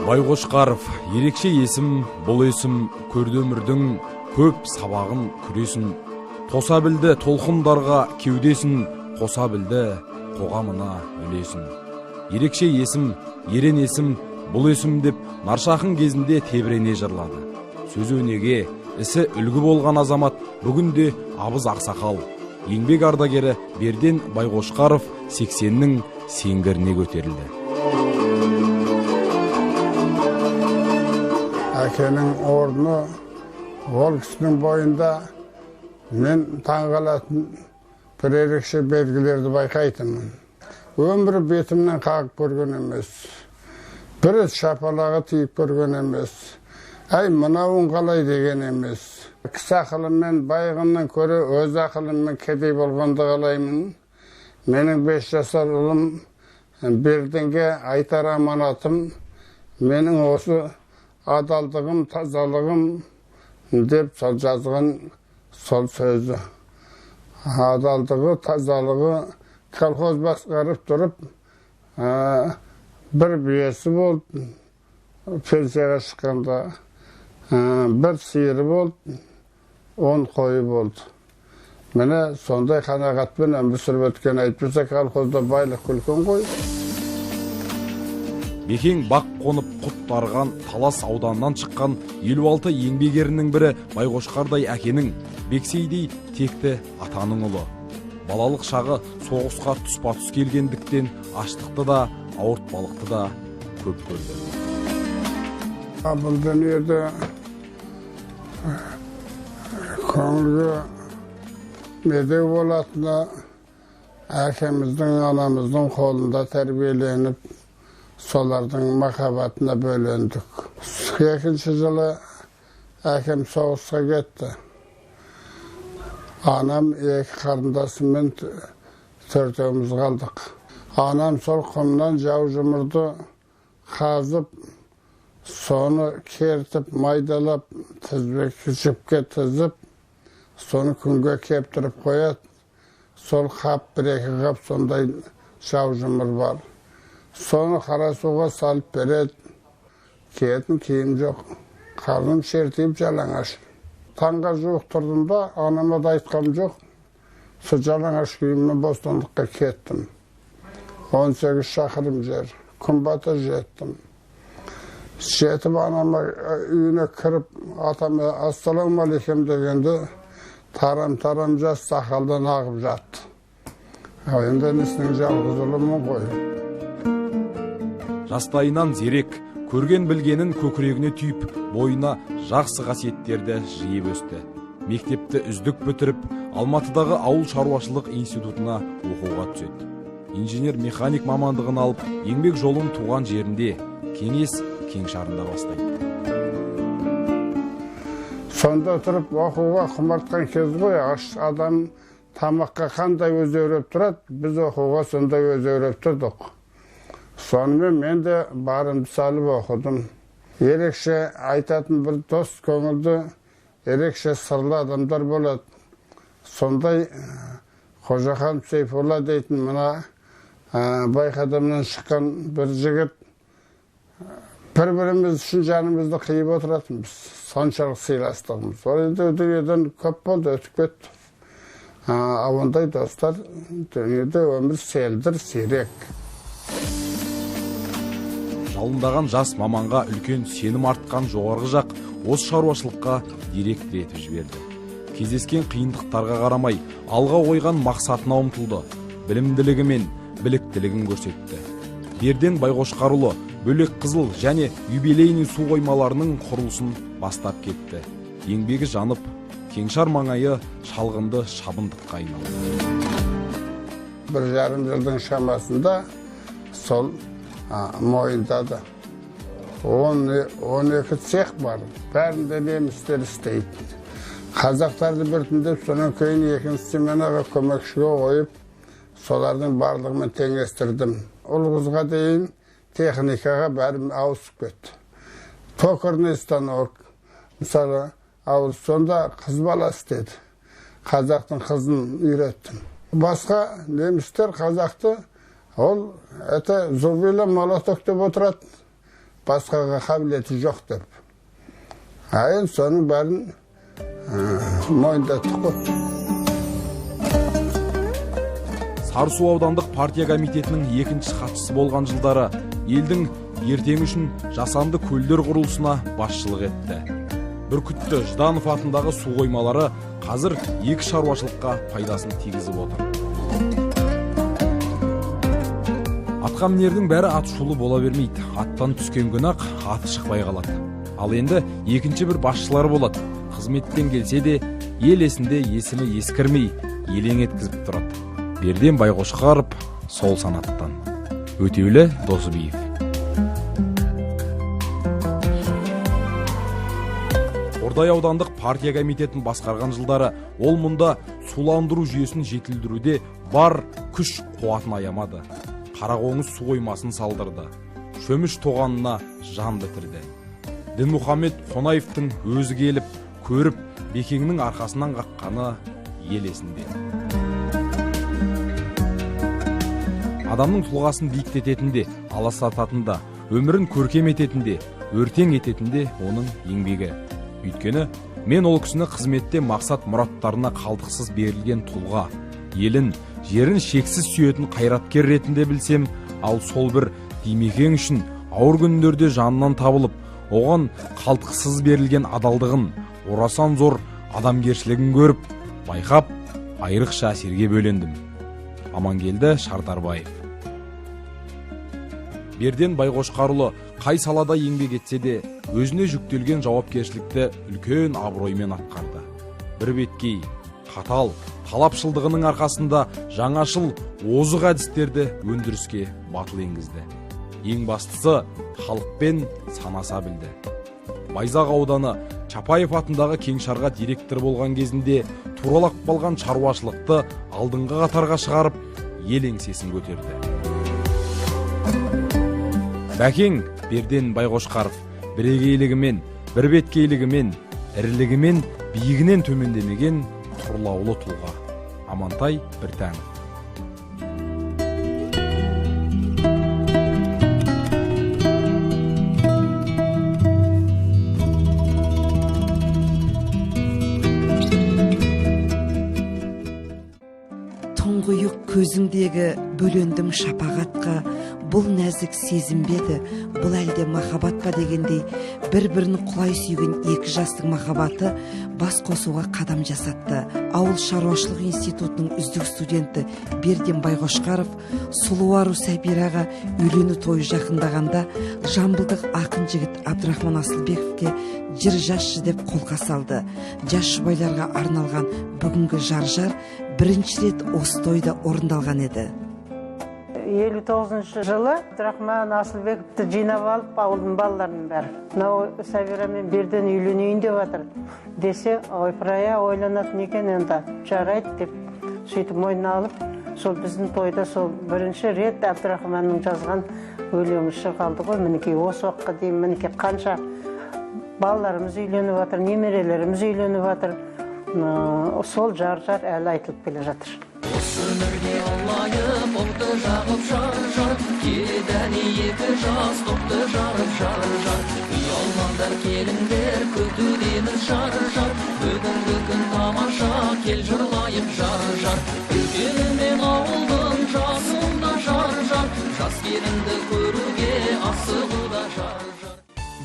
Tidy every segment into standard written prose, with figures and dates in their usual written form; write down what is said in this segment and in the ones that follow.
Байқошқаров, ерекше есім, бұл есім көрді өмірдің көп сабағын күресін. Тоса білді толқындарға кеудесін, қоса білді қоғамына үлесін. Ерекше есім, ерен есім, бұл есім деп наршақын кезінде тебірене жырлады. Сөз өнеге, ісі үлгі болған азамат бүгінде абыз ақсақал. Еңбек ардагері Берден Байқошқаров 80-нің сеңгіріне көтерілді. Әкенің орны ол кісінің бойында мен таңғалатын бір ерекше белгілерді байқайтынмын. Өмірі бетімнен қағып көрген емес, бір шапалағы тиіп көрген емес, әй мынауың қалай деген емес. Кісі ақылыммен байғыннан көрі өз ақылыммен кедей болғанды қалаймын. Менің 5 жасар ұлым Берденге айтар аманатым, менің осы адалдығым, тазалығым деп сол жазған сол сөзі. Адалдығы, тазалығы колхоз басқарып тұрып, бір биесі болды, пенсияға шыққанда, бір сиыры болды, 10 қойы болды. Міне сондай қанағатпен өмір сүріп өткен, айтпаса колхозда байлық үлкен ғой. Бекең бақ қонып құттарған Талас ауданынан шыққан 56 еңбегерінің бірі Байқошқардай әкенің, Бексейдей текті атаның ұлы. Балалық шағы соғысқа тұспа-тұс келгендіктен аштықты да, ауыртпалықты да көп көрді. Бұл дүниеде көңілге медеу болатыны әкеміздің, анамыздың қолында тәрбиеленіп, солардың махаббатына бөлендік. 2-ші жылы әкем соғысқа кетті. Анам 2 қарындасымен 4-еуміз қалдық. Анам сол құмнан жау жұмырды қазып, соны кертіп, майдалап, жіпке тізіп, соны күнге кептіріп қояды. Сол қап 1-2 қап сондай жау жұмыр бар. Соны қара суға салып береді. Киетін киім жоқ. Қарным шертейіп жалаңаш. Таңға жуық тұрдым да, анама да айтқам жоқ. Сол жалаңаш киіммен бостандыққа кеттім. 18 шақырым жер. Күн бата жеттім. Жетіп анама үйіне кіріп, атама ассалаумалейкум дегенде, тарам-тарам жас сақалдан ағып жатты. Енді несінің жалғыз ұлымын ғой. Жастайынан зерек, көрген білгенін көкірегіне түйіп, бойына жақсы қасиеттерді жиып өсті. Мектепті үздік бітіріп, Алматыдағы ауыл шаруашылық институтына оқуға түседі. Инженер-механик мамандығын алып, еңбек жолын туған жерінде, Кеңес кеңшарында бастайды. Сонда тұрып оқуға құмартқан кез ғой, адам тамаққа қандай өзі өреп тұрады, біз оқуға сондай өзі өреп тұрдық. Сонымен мен де барымды салып оқыдым. Ерекше айтатын бір дос көңілді, ерекше сырлы адамдар болады. Сондай Қожахан Сейфолла дейтін мына Байқадамнан шыққан бір жігіт, бір-біріміз үшін жанымызды қиып отыратынбыз. Соншалық сыйластығымыз. Ол енді дүниеден көп болды, өтіп кетті. Ондай достар дүниеде өмір селдір, сирек. Жалындаған жас маманға үлкен сенім артқан жоғарғы жақ осы шаруашылыққа директор етіп жіберді. Кездескен қиындықтарға қарамай, алға қойған мақсатына ұмтылды. Білімділігі мен біліктілігін көрсетті. Берден Байқошқарұлы бөлек қызыл және юбилейный су қоймаларының құрылысын бастап кетті. Еңбегі жанып, кеңшар маңайы шалғынды шабындыққа айналды. 1,5 жылдың шамасында сол мойындады. 12 цех бар, бәрінде немістер істейді. Қазақтарды біртіндеп, сонан кейін 2-ші сменаға көмекшіге қойып, солардың барлығымен теңестірдім. Ұл-қызға дейін техникаға бәрім ауысып кетті. Токарный станок, мысалы, сонда қыз бала істеді. Қазақтың қызын үйреттім. Басқа немістер қазақты, ол зубилы молоток деп отырады. басқаға қабілеті жоқ деп. Енді соның бәрін мойындаттық қой. Сарысу аудандық партия комитетінің екінші хатшысы болған жылдары елдің ертеңі үшін жасанды көлдер құрылысына басшылық етті. Бүркітті Жданов атындағы су қоймалары қазір екі шаруашылыққа пайдасын тигізіп отыр. Атқамінердің бәрі ат шулы бола бермейді. Аттан түскен күні ақ аты шықпай қалады. Ал енді екінші бір басшылар болады. Қызметтен келсе де ел есінде есімі ескірмей елең еткізіп тұрады. Берден Байқошқаров сол санаттан. Өтеулі Досыбиев. Қордай аудандық партия комитетін басқарған жылдары ол мұнда суландыру жүйесін жетілдіруде бар күш қуатын аямады. Қарақоңыз су қоймасын салдырды. Шөміш тоғанына жан бітірді. Дінмұхамед Қонаевтың өзі келіп, көріп, Бекеңнің арқасынан қаққаны ел есінде. Адамның тұлғасын биіктететінде, аластататында, өмірін көркем ететінде, өртең ететінде оның еңбегі. Өйткені мен ол кісіні қызметте мақсат мұраттарына қалтықсыз берілген тұлға, елін, жерін шексіз сүйетін қайраткер ретінде білсем, ал сол бір Димекең үшін ауыр күндерде жанынан табылып, оған қалтықсыз берілген адалдығын, орасан зор адамгершілігін көріп, байқап, айрықша әсерге бөлендім. Амангелді Шартарбаев. Берден Байқошқарұлы қай салада еңбек етсе де, өзіне жүктелген жауапкершілікті үлкен абыроймен атқарды. Бір беткей, қатал, талапшылдығының арқасында жаңашыл, озық әдістерді өндіріске батыл енгізді. Ең бастысы, халықпен санаса білді. Байзақ ауданы Чапаев атындағы Кеңшарға директор болған кезінде туралап қалған шаруашылықты алдыңғы қатарға шығарып, ел еңсесін көтерді. Бәкең Берден Байқошқаров бірегейлігімен, бірбеткейлігімен, ірілігімен, биігінен төмендемеген тұрлаулы тұлға. Амантай Біртанов. Тұңғиық көзіңдегі бөлендім шапағатқа, бұл нәзік сезімбеді, бұл әлде махаббат па дегендей, бір-бірін құлай сүйген екі жастың махаббаты бас қосуға қадам жасатты. Ауыл шаруашылық институтының үздік студенті Берден Байқошқаров Сұлуару Сәбираға үйлену тойы жақындағанда жамбылдық ақын жігіт Абдрахман Асылбековке жыр жазшы деп қолға салды. Жас жұбайларға арналған бүгінгі жар бірінші рет осы тойда орындалған еді. 59 жылы Абдрахман Асылбековті жинап алып, ауылдың балаларының бәрі. Мынау Сәбира мен Берден үйленейін деп жатыр. Десе, ойпырая ойланатын екен, енді жарайды деп сөйтіп мойнына алып, сол біздің тойда сол бірінші рет Абдрахманның жазған өлеңі шығалды ғой. Мінекей осы уақытқа дейін мінекей қанша балаларымыз үйленіп жатыр, немерелеріміз үйленіп жатыр. Сол жар әлі айтылып келе жатыр. Осы өмірге алайып, оқты жағып жар, келедәні екі жас, тоқты жарып, ұялмандар келіңдер, көтудеміз жар, бүгінгі күн тамаша, кел жырлайып жар, үлкенімен ауылдың жасында жар, жас келінді көруге асығуда жар.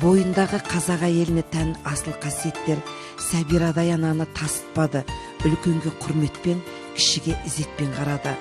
Бойындағы қазақ әйеліне тән асыл қасиеттер Сәбирадай ананы тасытпады, үлкенге құрметпен, кішіге ізетпен қарады.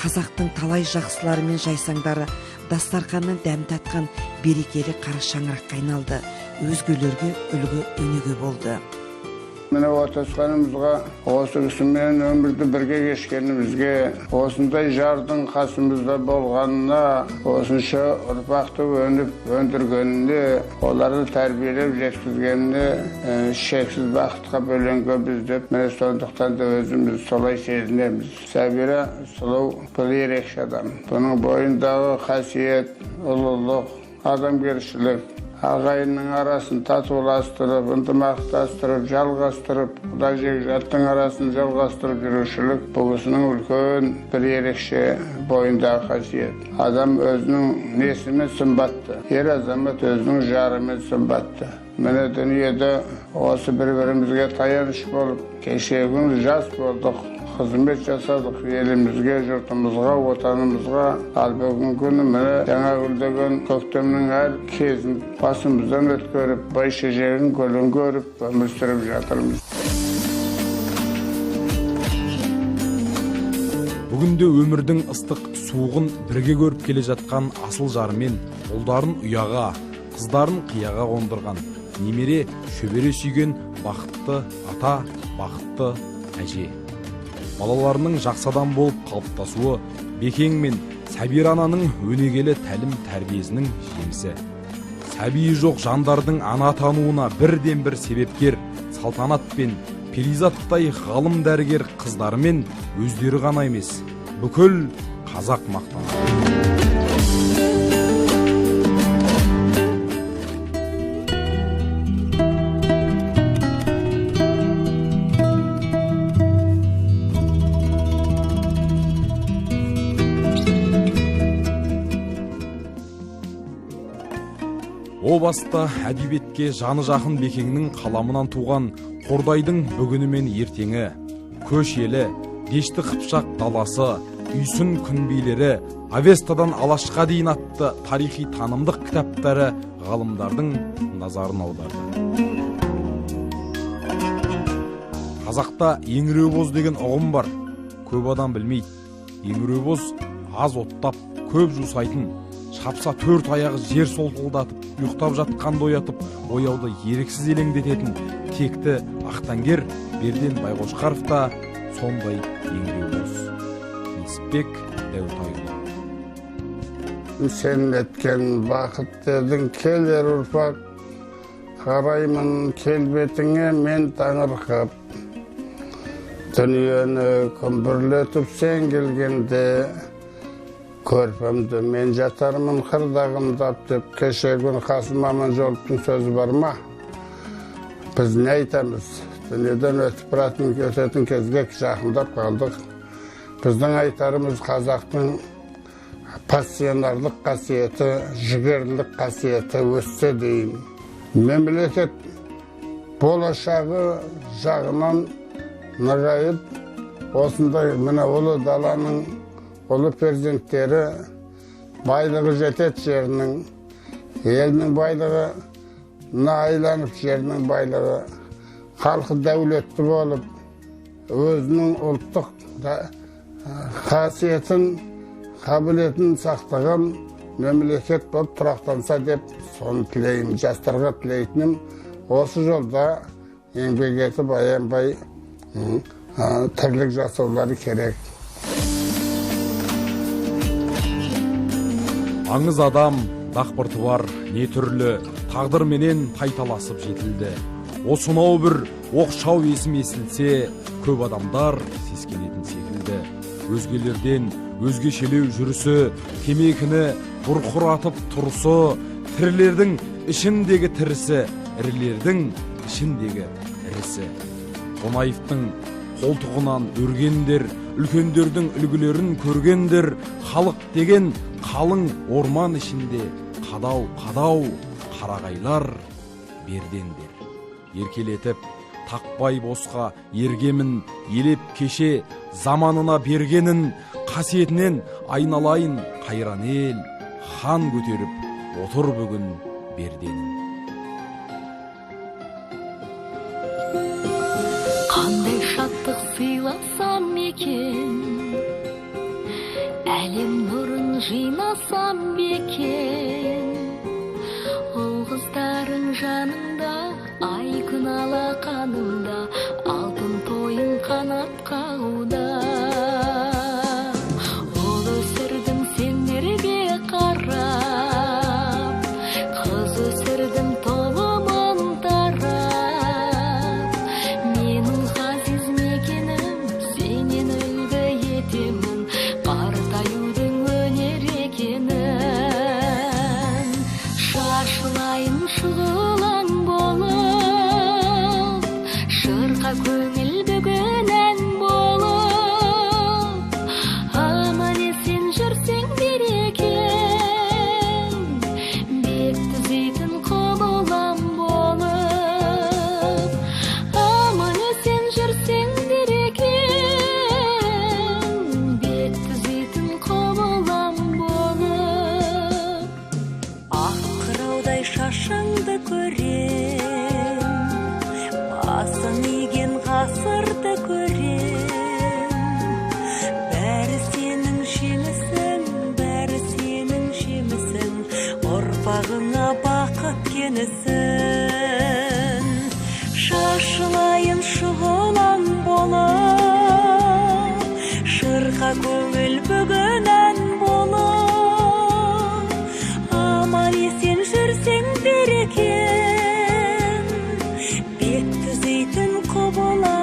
Қазақтың талай жақсылары мен жайсаңдары дастарханнан дәм татқан берекелі қара шаңыраққа айналды. Өзгелерге үлгі өнеге болды. Міне отасқанымызға, осы кісімен өмірді бірге кешкенімізге, осындай жардың қасымызда болғанына, осынша ұрпақты өндіргеніне, оларды тәрбиелеп жеткізгеніне шексіз бақытқа бөленген біз деп, міне сондықтан да өзіміз солай сезінеміз. Сәбира сұлу, бұл ерекше адам. Бұның бойындағы қасиет, ұлылық, адамгершілік, ағайынның арасын татуластырып, ынтымақтастырып, жалғастырып, құда жекжаттың арасын жалғастырып жүрушілік бұл кісінің үлкен бір ерекше бойындағы қасиет. Адам өзінің несімен сымбатты, ер азамат өзінің жарымен сымбатты. Міне дүниеде осы бір-бірімізге таяныш болып, кешегін жас болдық, қызмет жасадық елімізге, жұртымызға, отанымызға. Ал бүгінгі күні міне жаңа гүлдеген көктемнің әр кезін басымыздан өткеріп, бай шежегін көлін көріп өмір сүріп жатырмыз. Бүгінде өмірдің ыстық суығын бірге көріп келе жатқан асыл жарымен ұлдарын ұяға, қыздарын қияға қондырған немере шөбере сүйген бақытты ата, бақытты әже. Балаларының жақсы адам болып қалыптасуы Бекең мен Сәбира ананың өнегелі тәлім тәрбиесінің жемісі. Сәбиі жоқ жандардың ана тануына бірден бір себепкер Салтанат пен Перизаттай ғалым дәрігер қыздарымен өздері ғана емес, бүкіл қазақ мақтанады. О баста әдебиетке жаны жақын Бекеңнің қаламынан туған Қордайдың бүгіні мен ертеңі, көш елі, Дешті Қыпшақ даласы, Үйсін күнбилері, Авестадан Алашқа дейін атты тарихи танымдық кітаптары ғалымдардың назарын аударды. Қазақта еңіреубоз деген ұғым бар, көп адам білмейді. Еңіреубоз аз оттап, көп жусайтын, шапса төрт аяғы жер солқылдатып, ұйықтап жатқанды оятып, ояуды еріксіз елеңдететін текті ақтаңгер Берден Байқошқаров та сондай еңіреубоз. Несіпбек Дәутайұлы. Сен еткен бақыт дедің келер ұрпақ, қараймын келбетіңе мен таңырқап. Дүниені күмбірлетіп сен келгенде, көрпемді мен жатармын қырдағымдап деп, кеше күн Қасым Аманжоловтың сөзі бар ма? Біз не айтамыз? Дүниеден өтетін кезге жақындап қалдық. Біздің айтарымыз қазақтың пассионарлық қасиеті, жігерлік қасиеті өссе дейін. Мемлекет болашағы жағынан нығайып, осындай міне ұлы даланың ұлы перзенттері байлығы жетет жерінің, елінің байлығы айланып жерінің байлығы, халқы дәулетті болып, өзінің ұлттық қасиетін, қабілетін сақтаған мемлекет болып тұрақтанса деп соны тілеймін, жастарға тілейтінім. Осы жолда еңбек етіп аянбай тірлік жасаулары керек. Аңыз адам, дақпырты бар, не түрлі, тағдыр менен тайталасып жетілді. Осынау бір оқшау есім есілсе, көп адамдар сескенетін секілді. Өзгелерден өзгешелеу жүрісі, темекіні бұрқыратып тұрысы, тірілердің ішіндегі тірісі, ірілердің ішіндегі ірісі. Қонаевтың қолтығынан өргендер, үлкендердің үлгілерін көргендер, халық деген қалың орман ішінде қадау-қадау қарағайлар бердендер. Еркелетіп, тақпай босқа ергемін, елеп кеше заманына бергенін, қасиетінен айналайын қайран ел, хан көтеріп отыр бүгін берденін. Қандай шаттық сыйласам екен, әлем нұрын жинасам екен. Ол қыздарың жанымда, ай күн алақанымда, алтын тойын қанат қағуда. Ол өсірдім сендерге қарап, қыз өсірдім толымын тарап. Менің ғазиз мекенім, сенен үлгі етемін, қартаюдың өнер екенін. Шашылайын өткенісін. Шашылайын шұғылан болып, шырқа көңіл бүгінен болып, аман есен жүрсең берекен, бет түзейтін құбылар